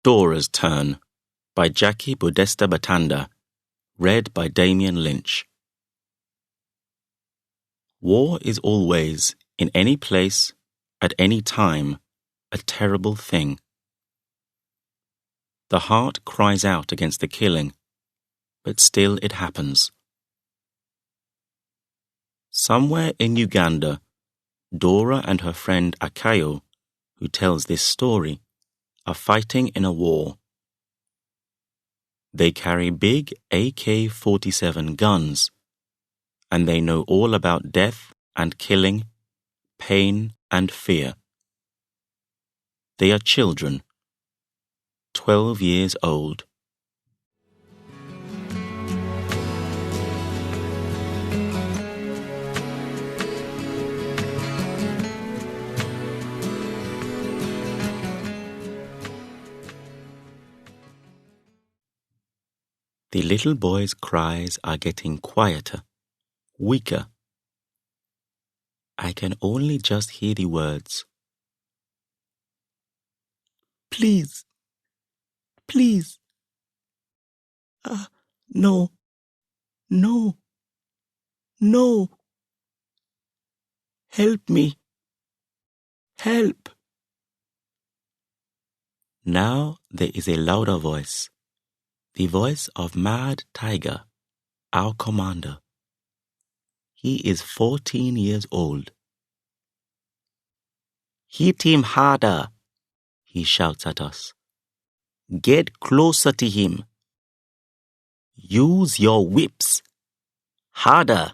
Dora's Turn by Jackie Budesta Batanda, read by Damien Lynch. War is always, in any place, at any time, a terrible thing. The heart cries out against the killing, but still it happens. Somewhere in Uganda, Dora and her friend Akayo, who tells this story, are fighting in a war. They carry big AK-47 guns, and they know all about death and killing, pain and fear. They are children, 12 years old. The little boy's cries are getting quieter, weaker. I can only just hear the words. Please, please. No, no, no. Help me. Help. Now there is a louder voice. The voice of Mad Tiger, our commander. He is 14 years old. Hit him harder, he shouts at us. Get closer to him. Use your whips. Harder.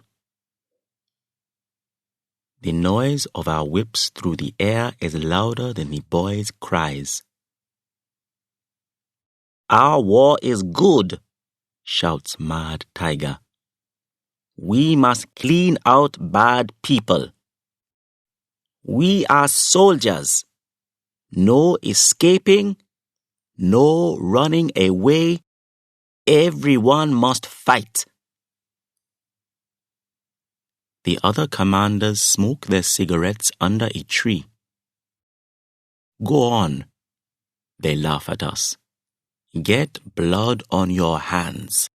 The noise of our whips through the air is louder than the boy's cries. Our war is good, shouts Mad Tiger. We must clean out bad people. We are soldiers. No escaping, no running away. Everyone must fight. The other commanders smoke their cigarettes under a tree. Go on, they laugh at us. Get blood on your hands.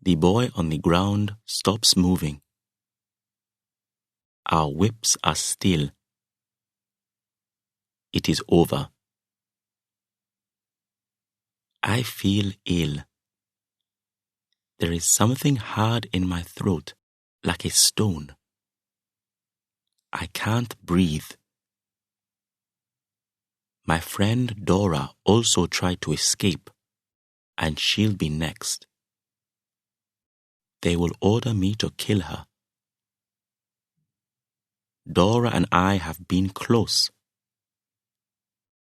The boy on the ground stops moving. Our whips are still. It is over. I feel ill. There is something hard in my throat, like a stone. I can't breathe. My friend Dora also tried to escape, and she'll be next. They will order me to kill her. Dora and I have been close.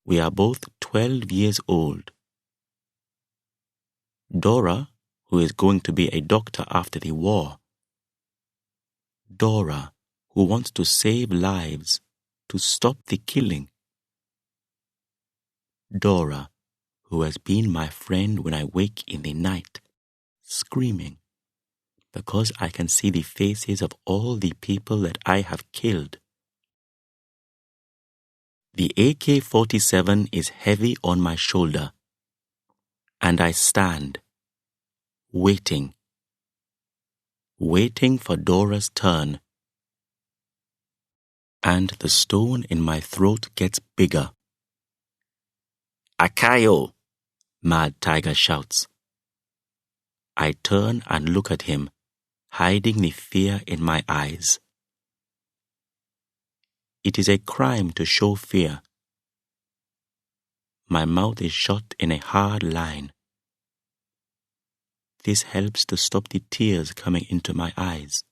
We are both 12 years old. Dora, who is going to be a doctor after the war. Dora, who wants to save lives, to stop the killing. Dora, who has been my friend when I wake in the night, screaming, because I can see the faces of all the people that I have killed. The AK-47 is heavy on my shoulder, and I stand, waiting for Dora's turn. And the stone in my throat gets bigger. Akayo, Mad Tiger shouts. I turn and look at him, hiding the fear in my eyes. It is a crime to show fear. My mouth is shut in a hard line. This helps to stop the tears coming into my eyes.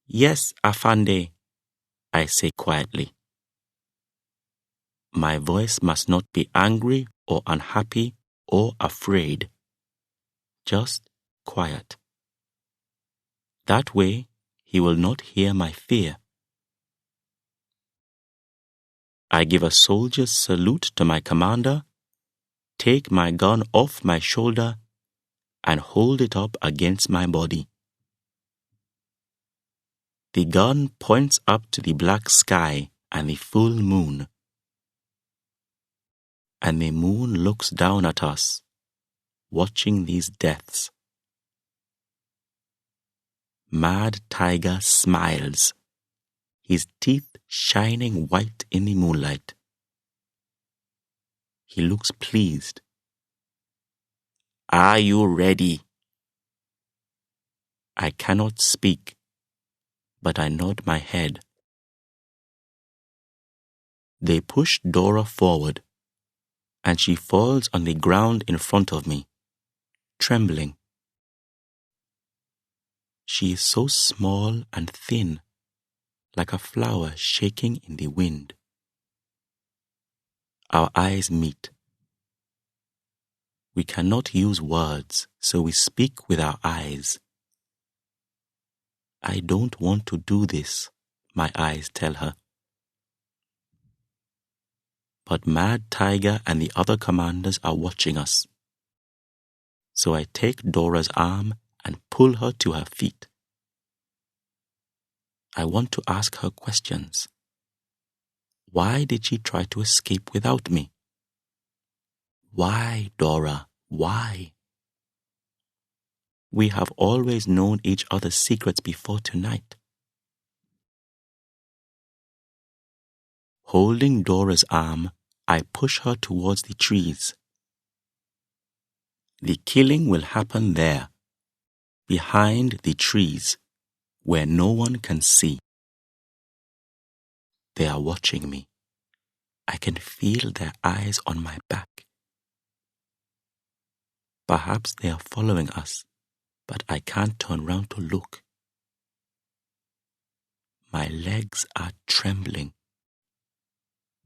Yes, Afande, I say quietly. My voice must not be angry or unhappy or afraid. Just quiet. That way, he will not hear my fear. I give a soldier's salute to my commander, take my gun off my shoulder, and hold it up against my body. The gun points up to the black sky and the full moon. and the moon looks down at us, watching these deaths. Mad Tiger smiles, his teeth shining white in the moonlight. He looks pleased. Are you ready? I cannot speak, but I nod my head. They push Dora forward, and she falls on the ground in front of me, trembling. She is so small and thin, like a flower shaking in the wind. Our eyes meet. We cannot use words, so we speak with our eyes. I don't want to do this, my eyes tell her. But Mad Tiger and the other commanders are watching us. So I take Dora's arm and pull her to her feet. I want to ask her questions. Why did she try to escape without me? Why, Dora? Why? We have always known each other's secrets before tonight. Holding Dora's arm, I push her towards the trees. The killing will happen there, behind the trees, where no one can see. They are watching me. I can feel their eyes on my back. Perhaps they are following us, but I can't turn round to look. My legs are trembling.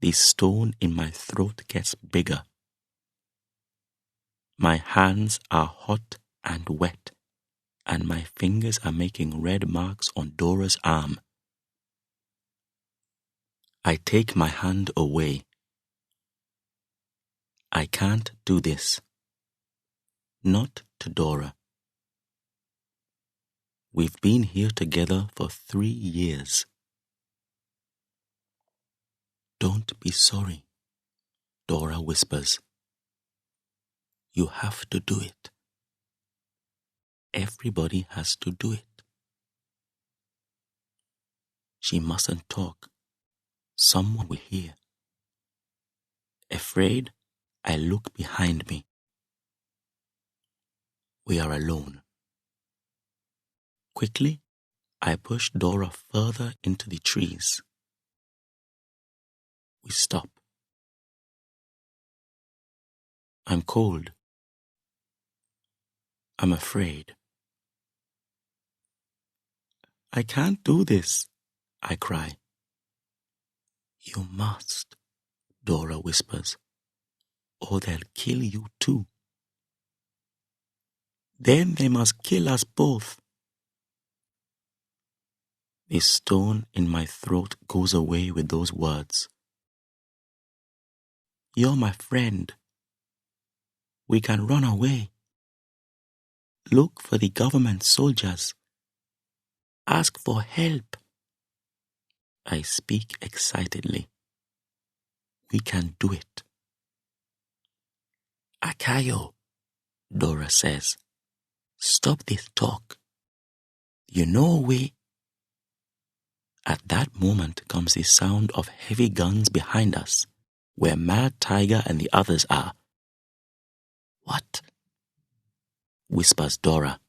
The stone in my throat gets bigger. My hands are hot and wet, and my fingers are making red marks on Dora's arm. I take my hand away. I can't do this. Not to Dora. We've been here together for 3 years. Don't be sorry, Dora whispers. You have to do it. Everybody has to do it. She mustn't talk. Someone will hear. Afraid, I look behind me. We are alone. Quickly, I push Dora further into the trees. We stop. I'm cold. I'm afraid. I can't do this, I cry. You must, Dora whispers, or they'll kill you too. Then they must kill us both. The stone in my throat goes away with those words. You're my friend. We can run away. Look for the government soldiers. Ask for help. I speak excitedly. We can do it. Akayo, Dora says. Stop this talk. You know we... At that moment comes the sound of heavy guns behind us, where Mad Tiger and the others are. What? Whispers Dora.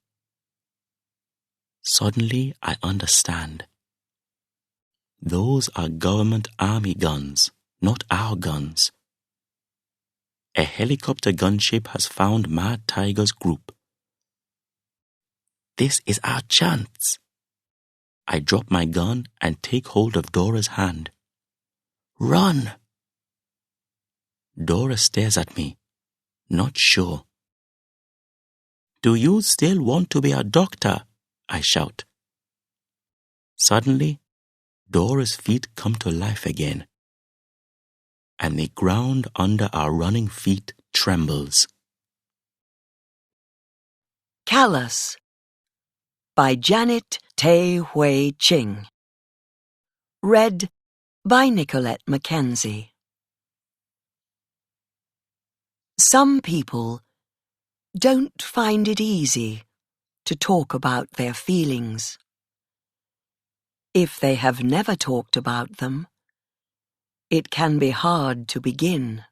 Suddenly I understand. Those are government army guns, not our guns. A helicopter gunship has found Mad Tiger's group. This is our chance. I drop my gun and take hold of Dora's hand. Run! Dora stares at me, not sure. Do you still want to be a doctor? I shout. Suddenly, Dora's feet come to life again, and the ground under our running feet trembles. Callous by Janet Tae Hui Ching. Read by Nicolette Mackenzie. Some people don't find it easy to talk about their feelings. If they have never talked about them, it can be hard to begin.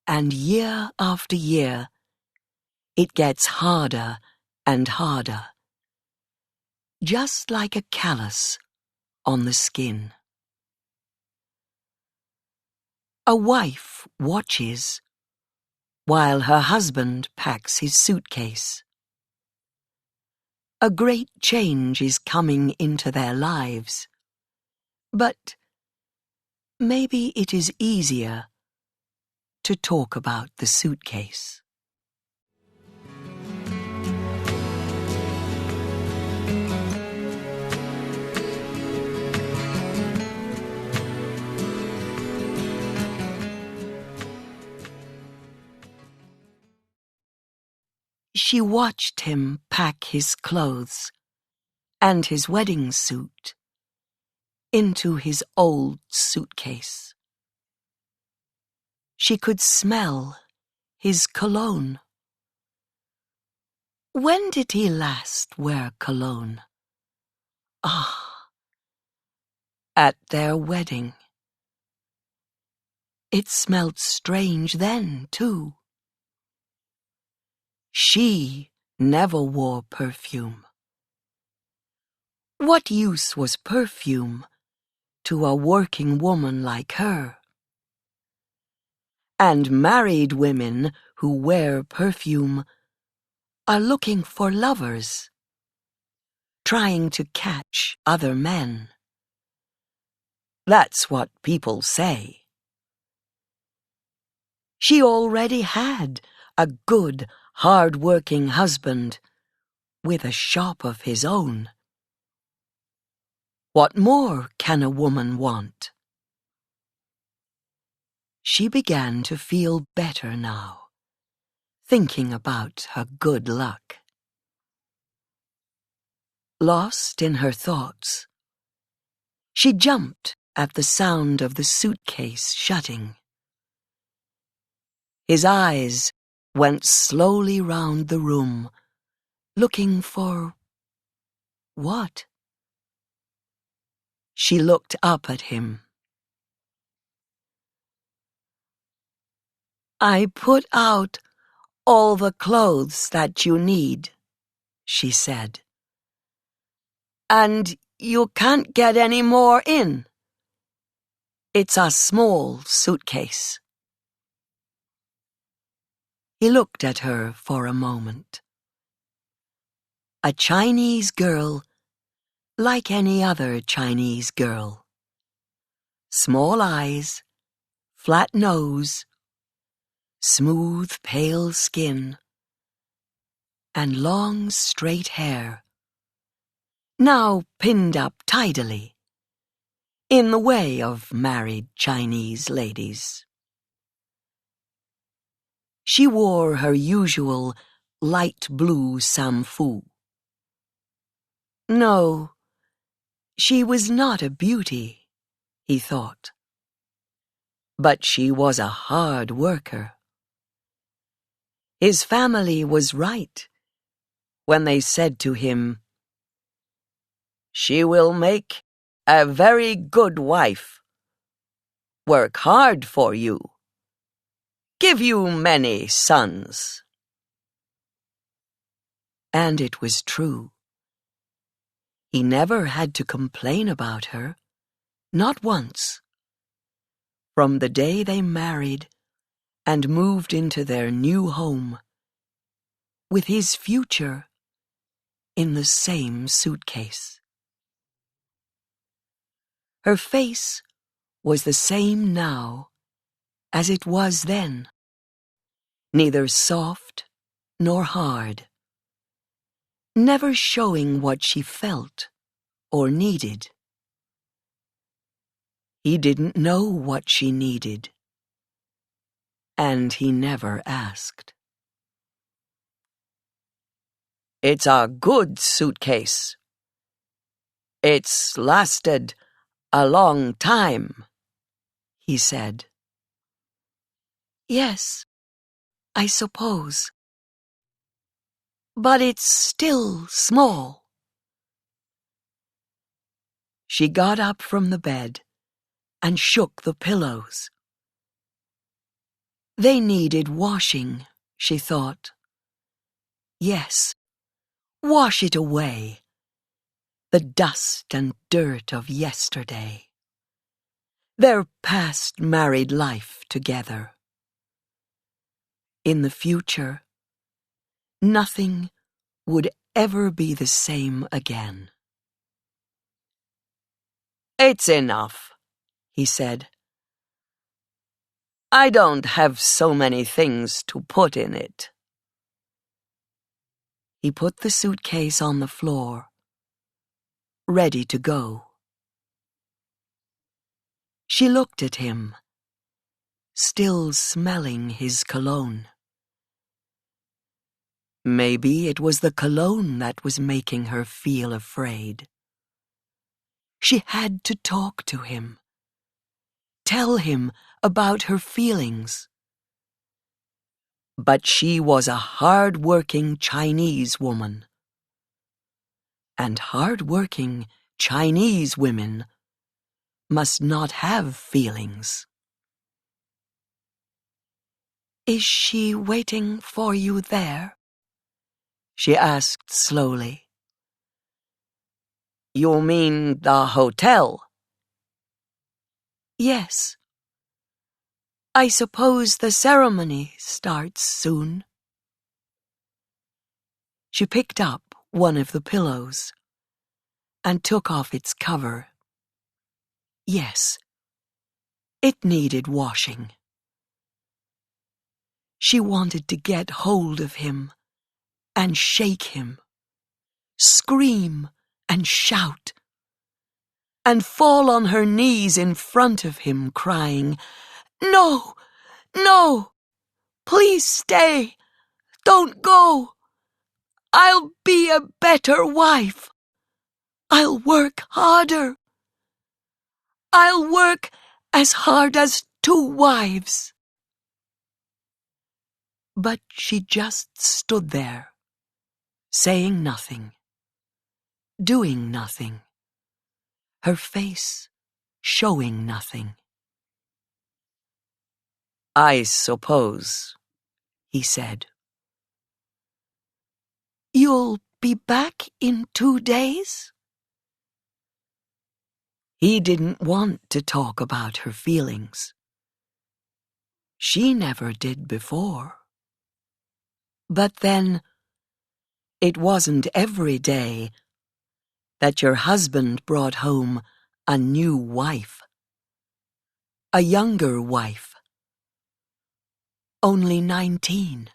And year after year, it gets harder and harder, just like a callus on the skin. A wife watches while her husband packs his suitcase. A great change is coming into their lives, but maybe it is easier to talk about the suitcase. She watched him pack his clothes and his wedding suit into his old suitcase. She could smell his cologne. When did he last wear cologne? Ah, at their wedding. It smelled strange then, too. She never wore perfume. What use was perfume to a working woman like her? And married women who wear perfume are looking for lovers, trying to catch other men. That's what people say. She already had a good, hard-working husband with a shop of his own. What more can a woman want? She began to feel better now, thinking about her good luck. Lost in her thoughts, she jumped at the sound of the suitcase shutting. His eyes went slowly round the room, looking for what? She looked up at him. "I put out all the clothes that you need," she said. "And you can't get any more in. It's a small suitcase." He looked at her for a moment. A Chinese girl like any other Chinese girl. Small eyes, flat nose, smooth pale skin, and long straight hair, now pinned up tidily, in the way of married Chinese ladies. She wore her usual light blue samfu. No, she was not a beauty, he thought. But she was a hard worker. His family was right when they said to him, "She will make a very good wife, work hard for you, give you many sons." And it was true. He never had to complain about her, not once. From the day they married and moved into their new home, with his future in the same suitcase. Her face was the same now as it was then, neither soft nor hard, never showing what she felt or needed. He didn't know what she needed, and he never asked. "It's a good suitcase. It's lasted a long time," he said. Yes, I suppose. But it's still small. She got up from the bed and shook the pillows. They needed washing, she thought. Yes, wash it away, the dust and dirt of yesterday. Their past married life together. In the future, nothing would ever be the same again. "It's enough," he said. "I don't have so many things to put in it." He put the suitcase on the floor, ready to go. She looked at him, still smelling his cologne. Maybe it was the cologne that was making her feel afraid. She had to talk to him, tell him about her feelings. But she was a hard-working Chinese woman. And hard-working Chinese women must not have feelings. "Is she waiting for you there?" she asked slowly. "You mean the hotel?" "Yes. I suppose the ceremony starts soon." She picked up one of the pillows and took off its cover. Yes, it needed washing. She wanted to get hold of him and shake him, scream and shout, and fall on her knees in front of him, crying, "No, no, please stay, don't go. I'll be a better wife. I'll work harder. I'll work as hard as 2 wives." But she just stood there, saying nothing, doing nothing, her face showing nothing. "I suppose," he said. "You'll be back in 2 days?" He didn't want to talk about her feelings. She never did before. But then, it wasn't every day that your husband brought home a new wife, a younger wife, only 19,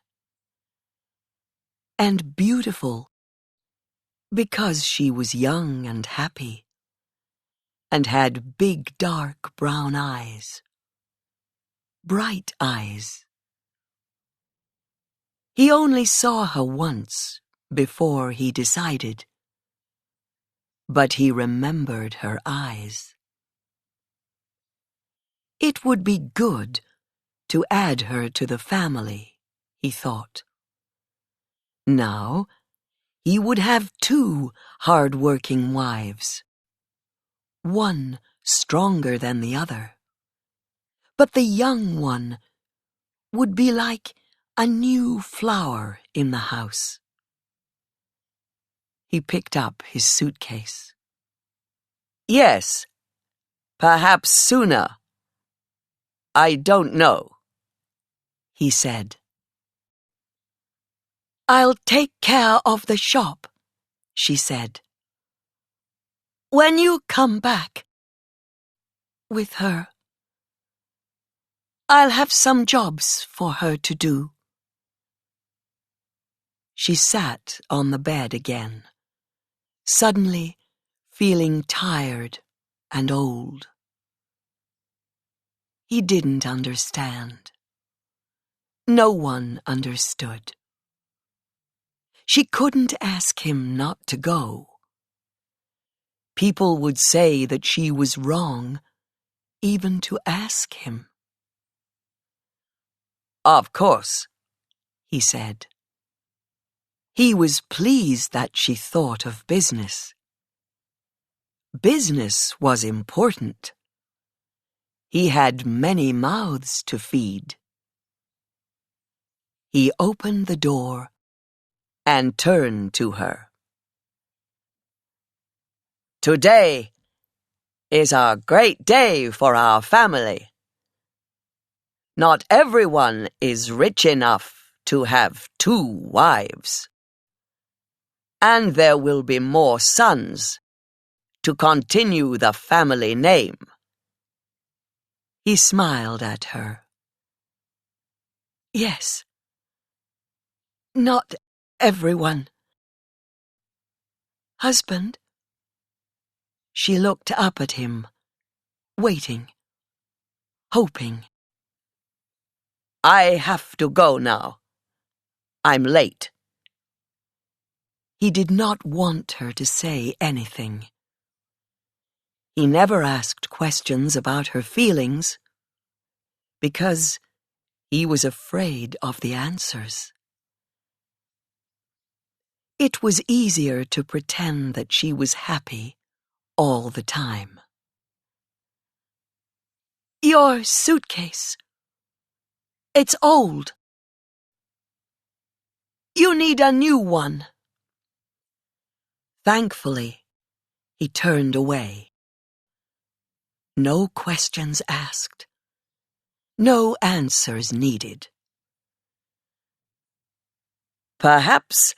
and beautiful because she was young and happy and had big dark brown eyes, bright eyes. He only saw her once before he decided, but he remembered her eyes. It would be good to add her to the family, he thought. Now, he would have 2 hard-working wives, one stronger than the other. But the young one would be like a new flower in the house. He picked up his suitcase. "Yes, perhaps sooner. I don't know," he said. "I'll take care of the shop," she said. "When you come back with her, I'll have some jobs for her to do." She sat on the bed again, suddenly feeling tired and old. He didn't understand. No one understood. She couldn't ask him not to go. People would say that she was wrong even to ask him. Of course, he said. He was pleased that she thought of business. Business was important. He had many mouths to feed. He opened the door and turned to her. Today is a great day for our family. Not everyone is rich enough to have 2 wives. And there will be more sons to continue the family name. He smiled at her. Yes, not everyone. Husband? She looked up at him, waiting, hoping. I have to go now. I'm late. He did not want her to say anything. He never asked questions about her feelings because he was afraid of the answers. It was easier to pretend that she was happy all the time. Your suitcase. It's old. You need a new one. Thankfully, he turned away. No questions asked. No answers needed. Perhaps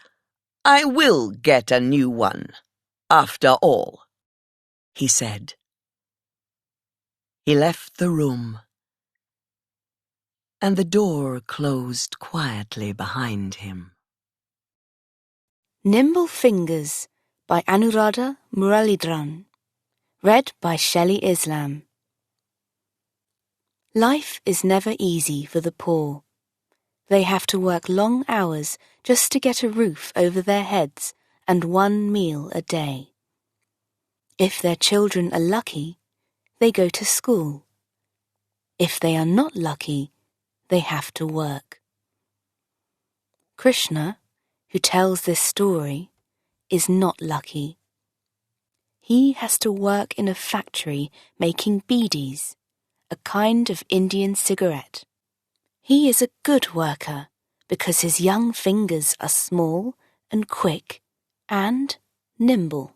I will get a new one, after all, he said. He left the room, and the door closed quietly behind him. Nimble Fingers by Anuradha Muralidharan. Read by Shelley Islam. Life is never easy for the poor. They have to work long hours just to get a roof over their heads and 1 meal a day. If their children are lucky, they go to school. If they are not lucky, they have to work. Krishna, who tells this story, is not lucky. He has to work in a factory making beedis, a kind of Indian cigarette. He is a good worker because his young fingers are small and quick and nimble.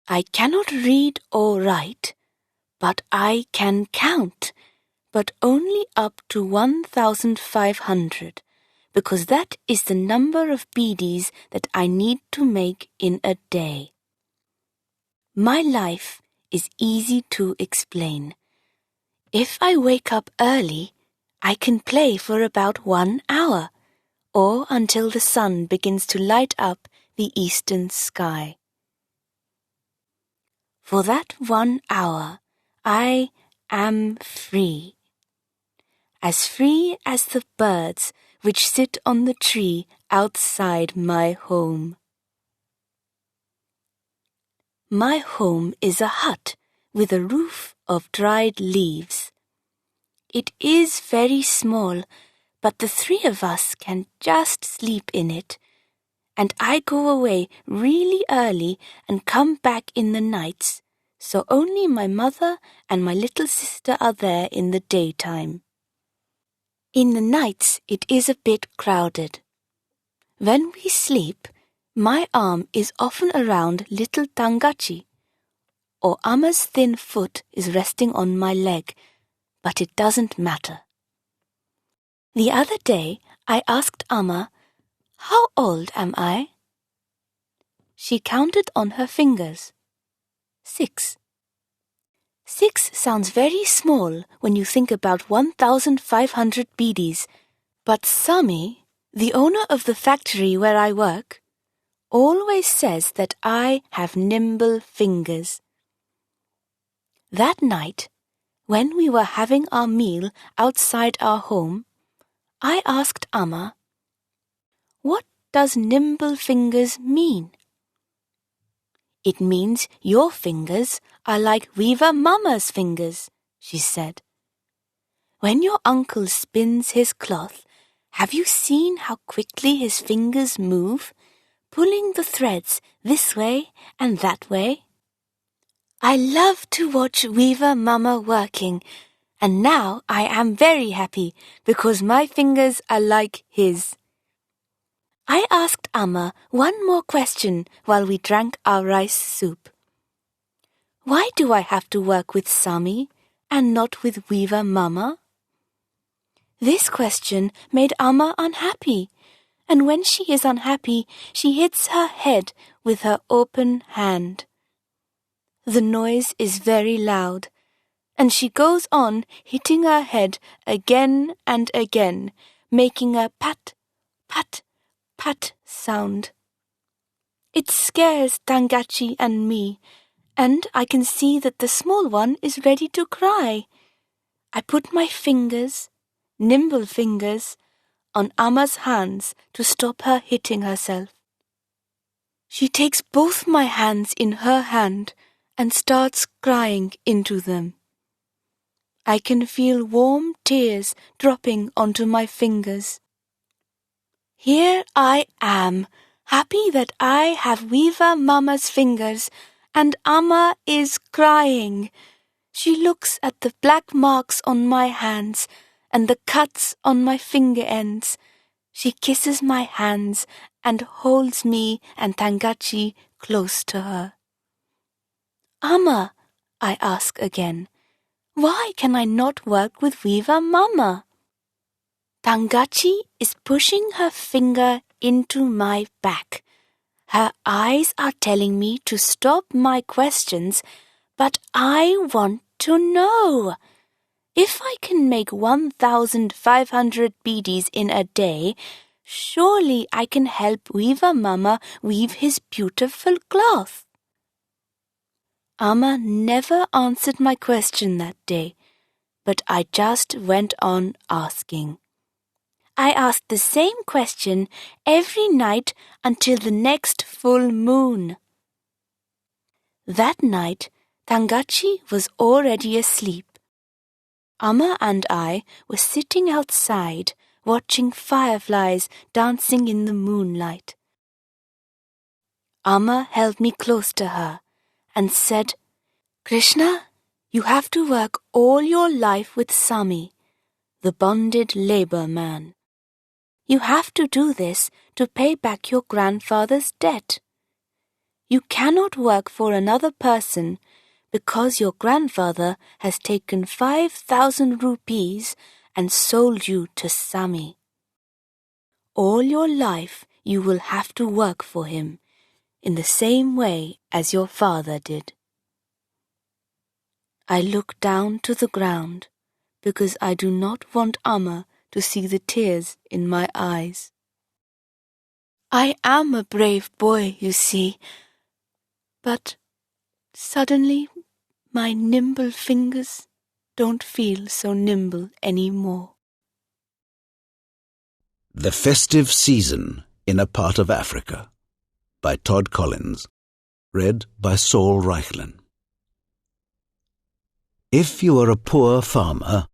I cannot read or write, but I can count, but only up to 1,500, because that is the number of beedis that I need to make in a day. My life is easy to explain. If I wake up early, I can play for about 1 hour, or until the sun begins to light up the eastern sky. For that 1 hour, I am free. As free as the birds which sit on the tree outside my home. My home is a hut with a roof of dried leaves. It is very small, but the 3 of us can just sleep in it, and I go away really early and come back in the nights, so only my mother and my little sister are there in the daytime. In the nights it is a bit crowded. When we sleep, my arm is often around little Tangachi, or Amma's thin foot is resting on my leg, but it doesn't matter. The other day I asked Amma, "How old am I?" She counted on her fingers. 6. 6 sounds very small when you think about 1,500 beedis, but Sami, the owner of the factory where I work, always says that I have nimble fingers. That night, when we were having our meal outside our home, I asked Amma, "What does nimble fingers mean?" "It means your fingers are like Weaver Mama's fingers," she said. "When your uncle spins his cloth, have you seen how quickly his fingers move, pulling the threads this way and that way? I love to watch Weaver Mama working, and now I am very happy because my fingers are like his." I asked Amma one more question while we drank our rice soup. "Why do I have to work with Sami and not with Weaver Mama?" This question made Amma unhappy, and when she is unhappy, she hits her head with her open hand. The noise is very loud, and she goes on hitting her head again and again, making a pat, pat, pat sound. It scares Tangachi and me, and I can see that the small one is ready to cry. I put my fingers, nimble fingers, on Amma's hands to stop her hitting herself. She takes both my hands in her hand and starts crying into them. I can feel warm tears dropping onto my fingers. Here I am, happy that I have Weaver Mama's fingers, and Amma is crying. She looks at the black marks on my hands and the cuts on my finger ends. She kisses my hands and holds me and Tangachi close to her. "Amma," I ask again, "why can I not work with Weaver Mama?" Tangachi is pushing her finger into my back. Her eyes are telling me to stop my questions, but I want to know. If I can make 1,500 beadies in a day, surely I can help Weaver Mama weave his beautiful cloth. Amma never answered my question that day, but I just went on asking. I asked the same question every night until the next full moon. That night, Tangachi was already asleep. Amma and I were sitting outside watching fireflies dancing in the moonlight. Amma held me close to her and said, "Krishna, you have to work all your life with Sami, the bonded labor man. You have to do this to pay back your grandfather's debt. You cannot work for another person because your grandfather has taken 5,000 rupees and sold you to Sami. All your life you will have to work for him in the same way as your father did." I look down to the ground because I do not want Amma to see the tears in my eyes. I am a brave boy, you see, but suddenly my nimble fingers don't feel so nimble anymore. The Festive Season in a Part of Africa by Todd Collins. Read by Saul Reichlin. If you are a poor farmer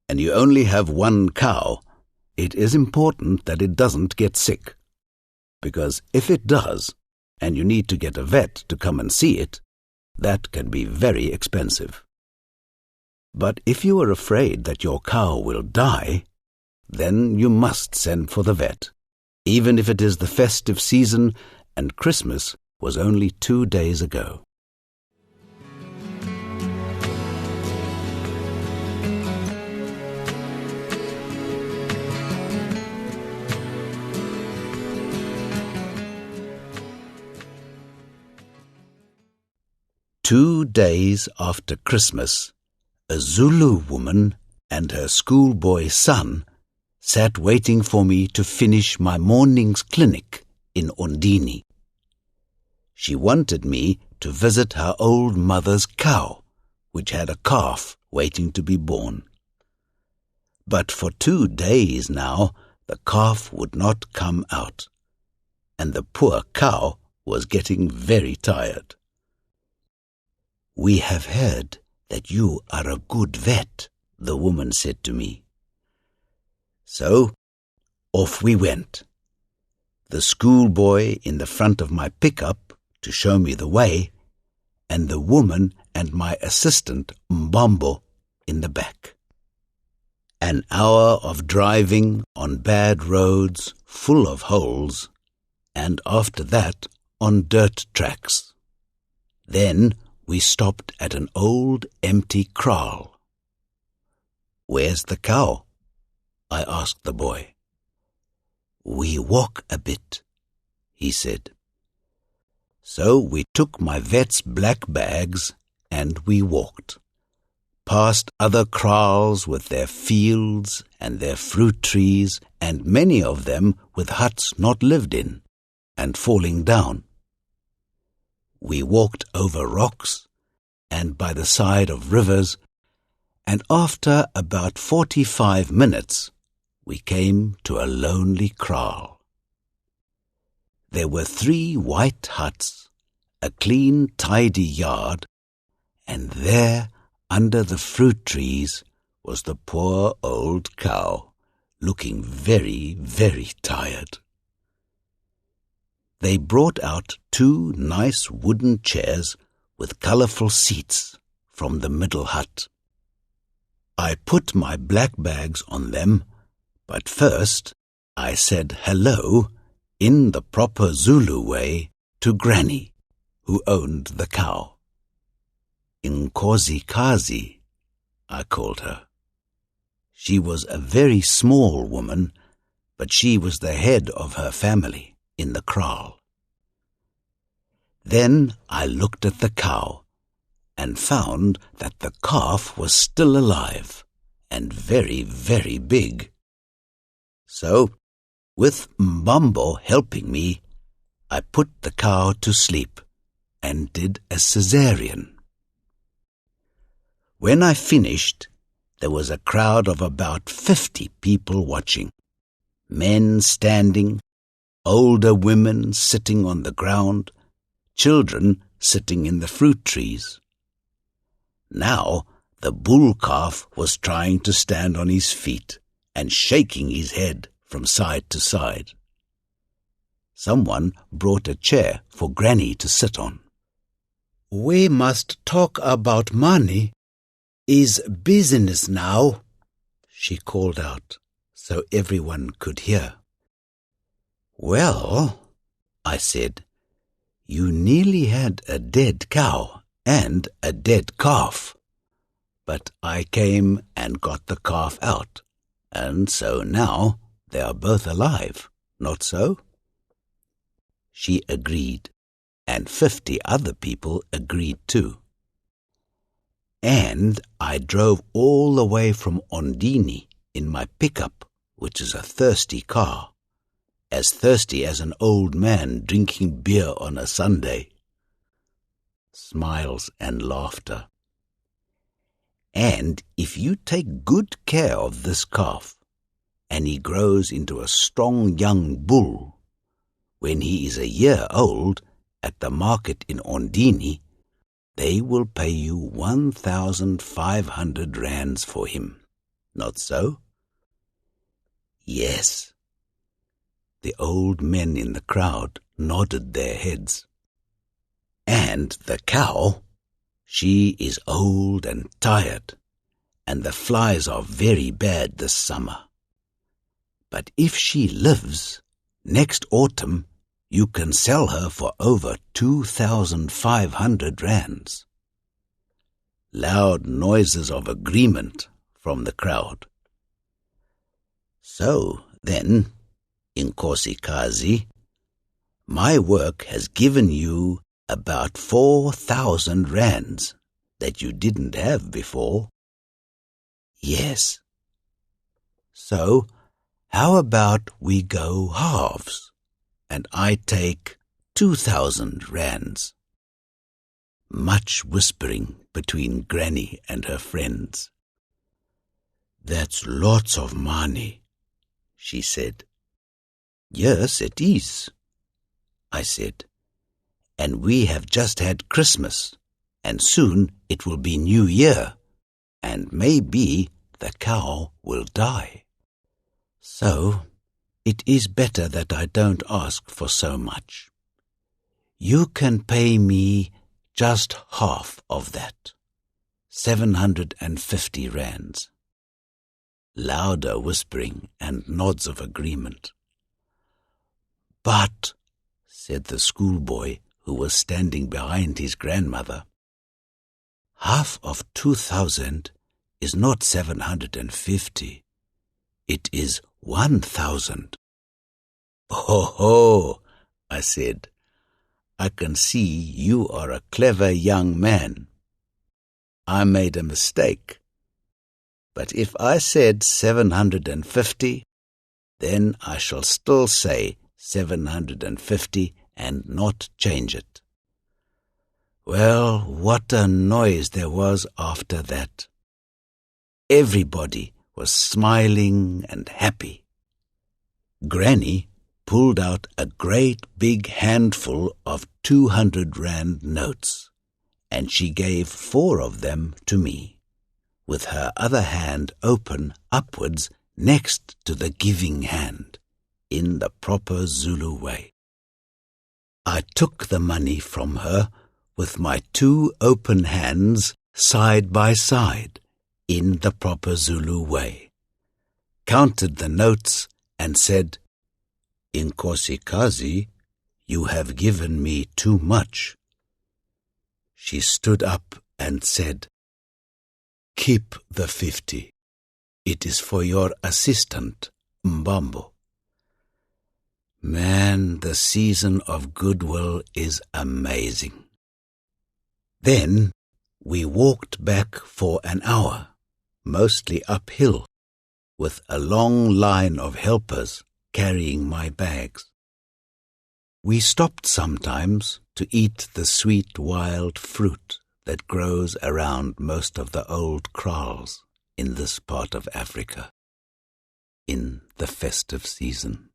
and you only have one cow, it is important that it doesn't get sick. Because if it does, and you need to get a vet to come and see it, that can be very expensive. But if you are afraid that your cow will die, then you must send for the vet, even if it is the festive season and Christmas was only 2 days ago. "2 days after Christmas, a Zulu woman and her schoolboy son sat waiting for me to finish my morning's clinic in Ondini. She wanted me to visit her old mother's cow, which had a calf waiting to be born. But for 2 days now the calf would not come out, and the poor cow was getting very tired. "We have heard that you are a good vet," the woman said to me. So off we went. The schoolboy in the front of my pickup to show me the way, and the woman and my assistant Mbambo in the back. An hour of driving on bad roads full of holes, and after that on dirt tracks. Then we stopped at an old empty kraal. "Where's the cow?" I asked the boy. "We walk a bit," he said. So we took my vet's black bags and we walked, past other kraals with their fields and their fruit trees, and many of them with huts not lived in and falling down. We walked over rocks and by the side of rivers, and after about 45 minutes we came to a lonely kraal. There were 3 white huts, a clean, tidy yard, and there, under the fruit trees, was the poor old cow, looking very, very tired. They brought out 2 nice wooden chairs with colourful seats from the middle hut. I put my black bags on them, but first I said hello in the proper Zulu way to Granny, who owned the cow. Inkosikazi, I called her. She was a very small woman, but she was the head of her family in the kraal. Then I looked at the cow and found that the calf was still alive and very, very big. So, with Mbambo helping me, I put the cow to sleep and did a cesarean. When I finished, there was a crowd of about 50 people watching, men standing, older women sitting on the ground, children sitting in the fruit trees. Now the bull calf was trying to stand on his feet and shaking his head from side to side. Someone brought a chair for Granny to sit on. "We must talk about money. Is business now," she called out so everyone could hear. "Well," I said, "you nearly had a dead cow and a dead calf. But I came and got the calf out, and so now they are both alive, not so?" She agreed, and 50 other people agreed too. And I drove all the way from Ondini in my pickup, which is a thirsty car, as thirsty as an old man drinking beer on a Sunday. Smiles and laughter. And if you take good care of this calf, and he grows into a strong young bull, when he is a year old, at the market in Ondini, they will pay you 1,500 rands for him. Not so? Yes. The old men in the crowd nodded their heads. And the cow, she is old and tired, and the flies are very bad this summer. But if she lives, next autumn you can sell her for over 2,500 rands. Loud noises of agreement from the crowd. So then, Inkosikazi, my work has given you about 4,000 rands that you didn't have before. Yes. So, how about we go halves, and I take 2,000 rands? Much whispering between Granny and her friends. "That's lots of money," she said. "Yes, it is," I said. "And we have just had Christmas, and soon it will be New Year, and maybe the cow will die. So it is better that I don't ask for so much. You can pay me just half of that, 750 rands. Louder whispering and nods of agreement. "But," said the schoolboy who was standing behind his grandmother, "half of 2,000 is not 750. It is 1,000. "Oh, I said, "I can see you are a clever young man. I made a mistake. But if I said 750, then I shall still say 750 and not change it." Well, what a noise there was after that. Everybody was smiling and happy. Granny pulled out a great big handful of 200 rand notes, and she gave 4 of them to me, with her other hand open upwards next to the giving hand, in the proper Zulu way. I took the money from her with my 2 open hands side by side, in the proper Zulu way, counted the notes and said, "Inkosikazi, you have given me too much." She stood up and said, "Keep the 50. It is for your assistant, Mbambo." Man, the season of goodwill is amazing. Then we walked back for an hour, mostly uphill, with a long line of helpers carrying my bags. We stopped sometimes to eat the sweet wild fruit that grows around most of the old kraals in this part of Africa, in the festive season.